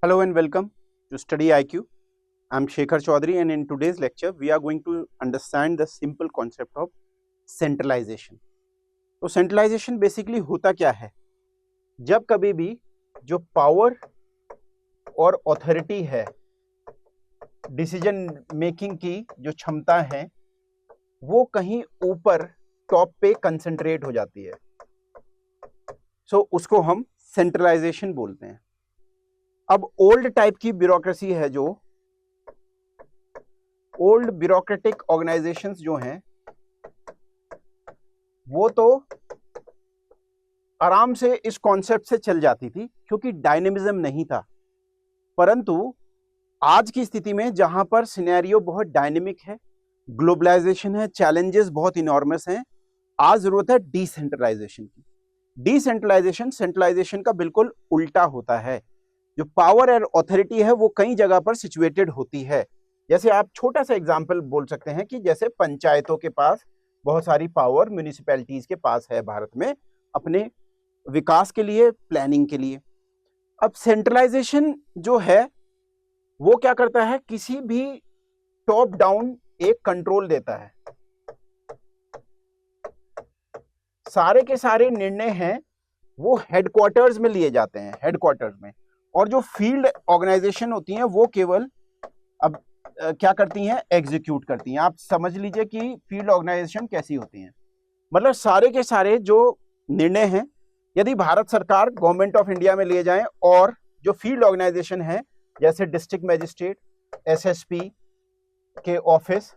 Hello and welcome to Study IQ. I'm Shekhar Chaudhary, and in today's lecture, we are going to understand the simple concept of centralization. तो centralization basically होता क्या है? जब कभी भी जो power और अथॉरिटी है, डिसीजन मेकिंग की जो क्षमता है, वो कहीं ऊपर टॉप पे कंसंट्रेट हो जाती है, उसको हम सेंट्रलाइजेशन बोलते हैं। अब ओल्ड टाइप की ब्यूरोक्रेसी है, जो ओल्ड ब्यूरोक्रेटिक ऑर्गेनाइजेशंस जो हैं, वो तो आराम से इस कॉन्सेप्ट से चल जाती थी क्योंकि डायनेमिज्म नहीं था। परंतु आज की स्थिति में जहां पर सिनेरियो बहुत डायनेमिक है, ग्लोबलाइजेशन है, चैलेंजेस बहुत इनॉर्मस हैं, आज जरूरत है डिसेंट्रलाइजेशन की। डिसेंट्रलाइजेशन सेंट्रलाइजेशन का बिल्कुल उल्टा होता है। जो पावर और अथॉरिटी है वो कई जगह पर सिचुएटेड होती है। जैसे आप छोटा सा एग्जांपल बोल सकते हैं कि जैसे पंचायतों के पास बहुत सारी पावर म्युनिसिपैलिटीज के पास है भारत में, अपने विकास के लिए, प्लानिंग के लिए। अब सेंट्रलाइजेशन जो है वो क्या करता है, किसी भी टॉप डाउन एक कंट्रोल देता है। सारे के सारे निर्णय हैं वो हेडक्वार्टर्स में लिए जाते हैं, हेडक्वार्टर्स में। और जो फील्ड ऑर्गेनाइजेशन होती हैं वो केवल अब क्या करती हैं, एग्जीक्यूट करती हैं। आप समझ लीजिए कि फील्ड ऑर्गेनाइजेशन कैसी होती हैं। मतलब सारे के सारे जो निर्णय हैं, यदि भारत सरकार गवर्नमेंट ऑफ इंडिया में लिए जाएं, और जो फील्ड ऑर्गेनाइजेशन है जैसे डिस्ट्रिक्ट मजिस्ट्रेट, एसएसपी के ऑफिस,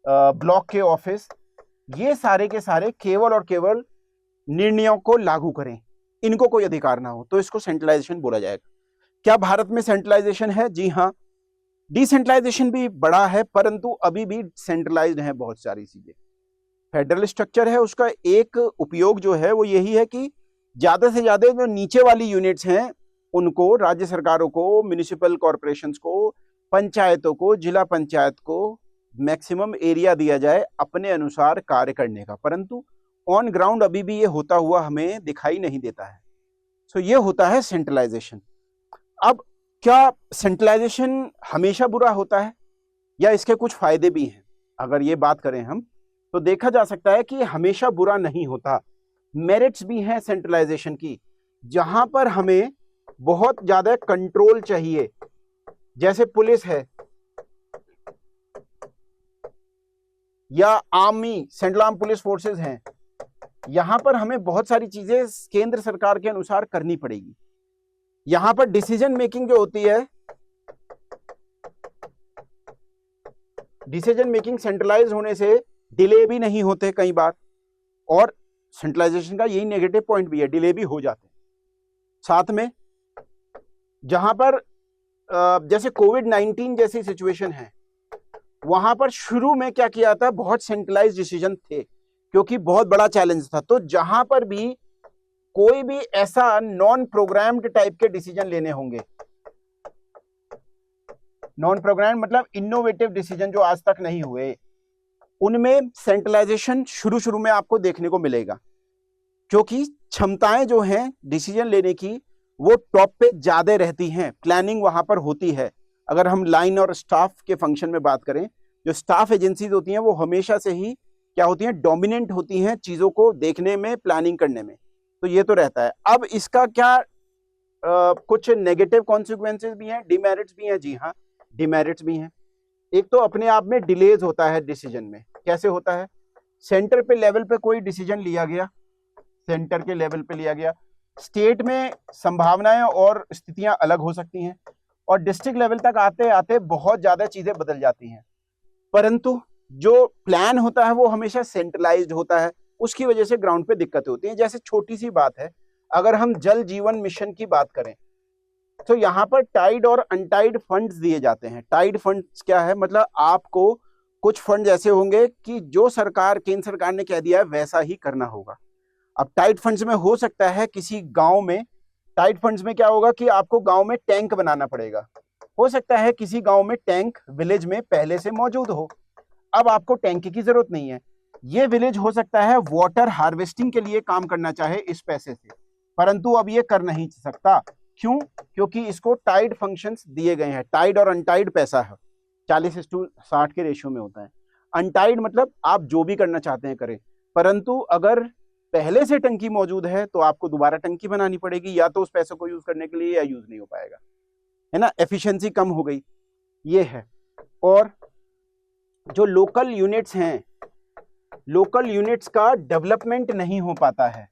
ब्लॉक के ऑफिस, ये सारे के सारे केवल और केवल निर्णयों को लागू करें, इनको कोई अधिकार ना हो, तो इसको सेंट्रलाइजेशन बोला जाएगा। क्या भारत में सेंट्रलाइजेशन है? जी हाँ। डिसेंट्रलाइजेशन भी बड़ा है, परंतु अभी भी सेंट्रलाइज्ड है बहुत सारी चीजें। फेडरल स्ट्रक्चर है, उसका एक उपयोग जो है वो यही है कि ज्यादा से ज्यादा जो नीचे वाली यूनिट्स हैं उनको, राज्य सरकारों को, म्युनिसिपल कॉर्पोरेशंस को, पंचायतों को, जिला पंचायत को मैक्सिमम एरिया दिया जाए अपने अनुसार कार्य करने का। परंतु ऑन ग्राउंड अभी भी ये होता हुआ हमें दिखाई नहीं देता है। ये होता है सेंट्रलाइजेशन। अब क्या सेंट्रलाइजेशन हमेशा बुरा होता है या इसके कुछ फायदे भी हैं? अगर ये बात करें हम, तो देखा जा सकता है कि हमेशा बुरा नहीं होता। मेरिट्स भी हैं सेंट्रलाइजेशन की। जहां पर हमें बहुत ज्यादा कंट्रोल चाहिए, जैसे पुलिस है या army, central arm police forces हैं, यहां पर हमें बहुत सारी चीजें केंद्र सरकार के अनुसार करनी पड़ेगी। यहां पर डिसीजन मेकिंग जो होती है, डिसीजन मेकिंग सेंट्रलाइज होने से डिले भी नहीं होते कई बार, और सेंट्रलाइजेशन का यही नेगेटिव पॉइंट भी है, डिले भी हो जाते हैं। साथ में जहां पर जैसे कोविड-19 जैसी सिचुएशन है, वहां पर शुरू में क्या किया था, बहुत सेंट्रलाइज डिसीजन थे क्योंकि बहुत बड़ा चैलेंज था। तो जहां पर भी कोई भी ऐसा नॉन प्रोग्राम्ड टाइप के डिसीजन लेने होंगे, नॉन प्रोग्राम मतलब इनोवेटिव डिसीजन जो आज तक नहीं हुए, उनमें सेंट्रलाइजेशन शुरू शुरू में आपको देखने को मिलेगा, क्योंकि क्षमताएं जो हैं डिसीजन लेने की वो टॉप पे ज्यादा रहती हैं, प्लानिंग वहां पर होती है। अगर हम लाइन और स्टाफ के फंक्शन में बात करें, जो स्टाफ एजेंसीज होती हैं वो हमेशा से ही क्या होती हैं, डोमिनेंट होती हैं चीजों को देखने में, प्लानिंग करने में। तो ये तो रहता है। अब इसका क्या कुछ नेगेटिव कॉन्सिक्वेंसेस भी हैं, डिमेरिट्स भी हैं। जी हाँ, डिमेरिट्स भी हैं। एक तो अपने आप में डिलेज होता है डिसीजन में। कैसे होता है? सेंटर पे लेवल पे कोई डिसीजन लिया गया, सेंटर के लेवल पे लिया गया, स्टेट में संभावनाएं और स्थितियां अलग हो सकती हैं, और डिस्ट्रिक्ट लेवल तक आते आते बहुत ज्यादा चीजें बदल जाती हैं। परंतु जो प्लान होता है वो हमेशा सेंट्रलाइज्ड होता है, उसकी वजह से ग्राउंड पे दिक्कतें होती हैं। जैसे छोटी सी बात है, अगर हम जल जीवन मिशन की बात करें, तो यहाँ पर टाइड और अनटाइड फंड्स दिए जाते हैं। टाइड फंड्स क्या है, मतलब आपको कुछ फंड ऐसे होंगे कि जो सरकार, केंद्र सरकार ने कह दिया है वैसा ही करना होगा। अब टाइड फंड्स में हो सकता है किसी गांव में, टाइड फंड्स में क्या होगा कि आपको गांव में टैंक बनाना पड़ेगा। हो सकता है किसी गांव में टैंक विलेज में पहले से मौजूद हो, अब आपको टैंक की जरूरत नहीं है। ये विलेज हो सकता है वाटर हार्वेस्टिंग के लिए काम करना चाहे इस पैसे से, परंतु अब ये कर नहीं सकता। क्यों? क्योंकि इसको टाइड फंक्शंस दिए गए हैं। टाइड और अनटाइड पैसा है 40:60 के रेशियो में होता है। अनटाइड मतलब आप जो भी करना चाहते हैं करें, परंतु अगर पहले से टंकी मौजूद है तो आपको दोबारा टंकी बनानी पड़ेगी, या तो उस पैसे को यूज करने के लिए या यूज नहीं हो पाएगा, है ना, एफिशिएंसी कम हो गई, ये है। और जो लोकल यूनिट्स हैं, लोकल यूनिट्स का डेवलपमेंट नहीं हो पाता है,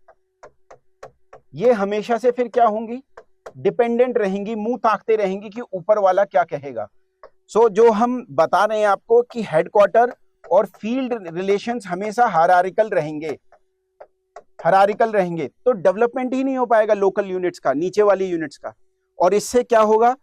ये हमेशा से फिर क्या होंगी, डिपेंडेंट रहेंगी, मुंह ताकते रहेंगी कि ऊपर वाला क्या कहेगा। सो जो हम बता रहे हैं आपको कि हेडक्वार्टर और फील्ड रिलेशंस हमेशा हायरार्किकल रहेंगे, हायरार्किकल रहेंगे, तो डेवलपमेंट ही नहीं हो पाएगा लोकल यूनिट्स का, नीचे वाली यूनिट्स का। और इससे क्या होगा,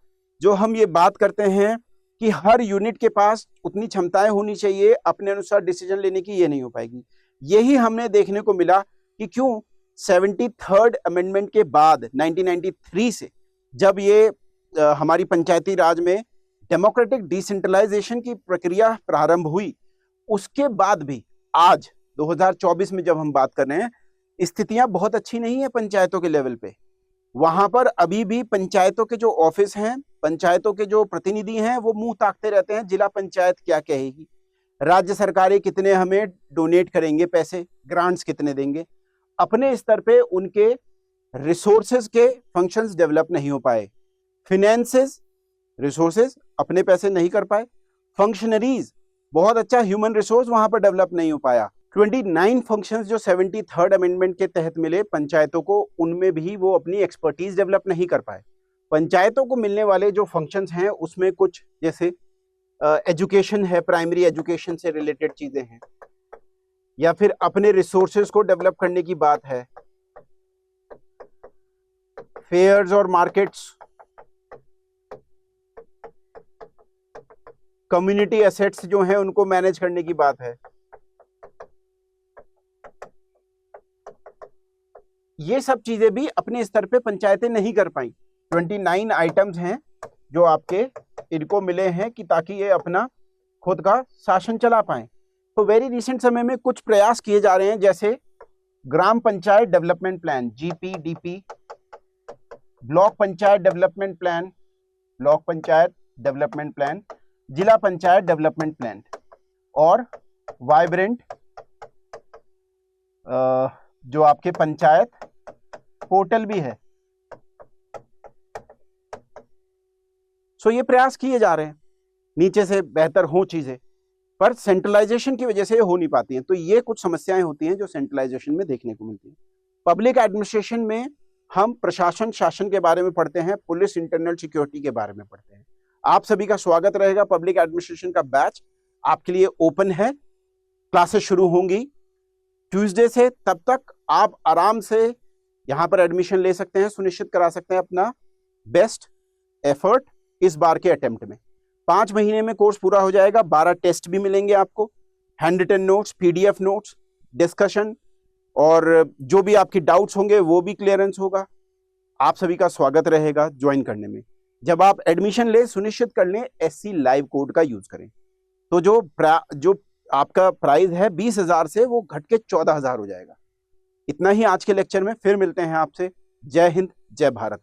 जो हम ये बात करते हैं कि हर यूनिट के पास उतनी क्षमताएं होनी चाहिए अपने अनुसार डिसीजन लेने की, ये नहीं हो पाएगी। यही हमने देखने को मिला कि क्यों 73rd अमेंडमेंट के बाद 1993 से जब ये हमारी पंचायती राज में डेमोक्रेटिक डिसेंट्रलाइजेशन की प्रक्रिया प्रारंभ हुई, उसके बाद भी आज 2024 में जब हम बात कर रहे हैं, स्थितियां बहुत अच्छी नहीं है पंचायतों के लेवल पे। वहां पर अभी भी पंचायतों के जो ऑफिस हैं, पंचायतों के जो प्रतिनिधि हैं, वो मुंह ताकते रहते हैं जिला पंचायत क्या कहेगी, राज्य सरकारें कितने हमें डोनेट करेंगे पैसे, ग्रांट्स कितने देंगे। अपने स्तर पे उनके रिसोर्सेज के फंक्शंस डेवलप नहीं हो पाए, फिनेंसेस रिसोर्सेज अपने पैसे नहीं कर पाए, फंक्शनरीज बहुत अच्छा ह्यूमन रिसोर्स वहां पर डेवलप नहीं हो पाया। 29 फंक्शंस जो 73rd अमेंडमेंट के तहत मिले पंचायतों को, उनमें भी वो अपनी एक्सपर्टीज डेवलप नहीं कर पाए। पंचायतों को मिलने वाले जो फंक्शंस हैं उसमें कुछ जैसे एजुकेशन है, प्राइमरी एजुकेशन से रिलेटेड चीजें हैं, या फिर अपने रिसोर्सेज को डेवलप करने की बात है, फेयर्स और मार्केट्स, कम्युनिटी एसेट्स जो हैं उनको मैनेज करने की बात है। ये सब चीजें भी अपने स्तर पे पंचायतें नहीं कर पाई। 29 आइटम्स हैं जो आपके इनको मिले हैं कि ताकि ये अपना खुद का शासन चला पाए। तो वेरी रिसेंट समय में कुछ प्रयास किए जा रहे हैं, जैसे gram panchayat development plan GPDP, block panchayat development plan, block panchayat development plan, zila panchayat development plan, और वाइब्रेंट जो आपके पंचायत पोर्टल भी है। सो ये प्रयास किए जा रहे हैं नीचे से बेहतर हो चीजें, पर सेंट्रलाइजेशन की वजह से हो नहीं पाती हैं। तो ये कुछ समस्याएं होती हैं जो सेंट्रलाइजेशन में देखने को मिलती है। पब्लिक एडमिनिस्ट्रेशन में हम प्रशासन शासन के बारे में पढ़ते हैं, पुलिस इंटरनल सिक्योरिटी के बारे में पढ़ते हैं। आप सभी का स्वागत रहेगा। पब्लिक एडमिनिस्ट्रेशन का बैच आपके लिए ओपन है, क्लासेस शुरू होंगी ट्यूसडे से। तब तक आप आराम से यहाँ पर एडमिशन ले सकते हैं, सुनिश्चित करा सकते हैं अपना बेस्ट एफर्ट इस बार के अटेम्प्ट में। 5 महीने में कोर्स पूरा हो जाएगा, 12 टेस्ट भी मिलेंगे आपको, handwritten notes, PDF notes, discussion, और जो भी आपकी डाउट्स होंगे वो भी क्लियरेंस होगा। आप सभी का स्वागत रहेगा ज्वाइन करने में। जब आप एडमिशन ले, सुनिश्चित कर लें SC लाइव कोड का यूज करें। तो जो आपका प्राइस है 20,000 से वो घट के 14,000 हो जाएगा। इतना ही आज के लेक्चर में, फिर मिलते हैं आपसे। जय हिंद, जय भारत।